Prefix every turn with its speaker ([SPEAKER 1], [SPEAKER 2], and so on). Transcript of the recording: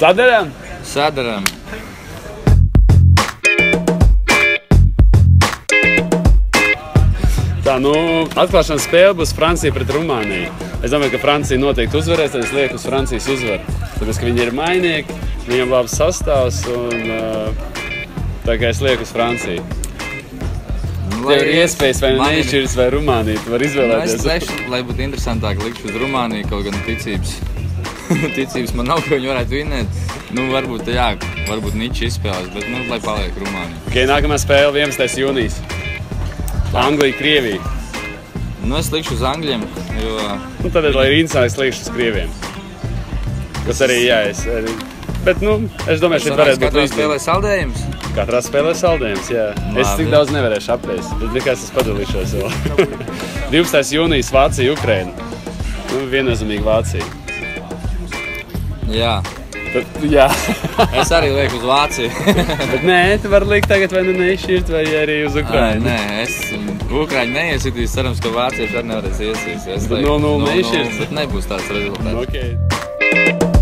[SPEAKER 1] Sadaram?
[SPEAKER 2] Sadaram.
[SPEAKER 1] Tā, atklāšanas spēle būs Francija pret Rumāniju. Es domāju, ka Francija noteikti uzvarēs, tad es lieku uz Francijas uzvaru. Tāpēc, ka viņi ir mainieki, viņam labs sastāvs un tā kā es lieku uz Franciju. Tev ir iespējas vai neizšķirs vai Rumāniju, tu var izvēlēties.
[SPEAKER 2] Es teikšu, lai būtu interesantāk, likšu uz Rumāniju, kaut gan ticības man nav, ka viņi varētu vinēt. Varbūt, jā, varbūt Niči izspēlēs, bet, lai paliek Rumānija.
[SPEAKER 1] Ok, nākamā spēle 11. jūnijas. Anglija, Krievija.
[SPEAKER 2] Es likšu uz Angļiem, jo...
[SPEAKER 1] Tad, lai ir interesants, es likšu uz Krieviem. Tas arī, jā, Bet, es domāju, šeit varētu būt
[SPEAKER 2] katrā spēlē saldējums?
[SPEAKER 1] Katrā spēlē saldējums, jā. Es tik daudz nevarēšu apēst, bet nekas es padalīšos vēl. 12. jūnijas Vācija, Ukraina. Viennozīmīgi Vācija.
[SPEAKER 2] Jā.
[SPEAKER 1] Jā.
[SPEAKER 2] Es arī lieku uz Vāciju.
[SPEAKER 1] Bet nē, tu vari likt tagad vai neizšķirt, vai arī uz Ukrainu.
[SPEAKER 2] Nē, Ukraiņu neiesitīs, cerams, ka vācieši arī nevarēs iesitīs.
[SPEAKER 1] 0-0 neizšķirt?
[SPEAKER 2] Bet nebūs tāds rezultāts.
[SPEAKER 1] Okay.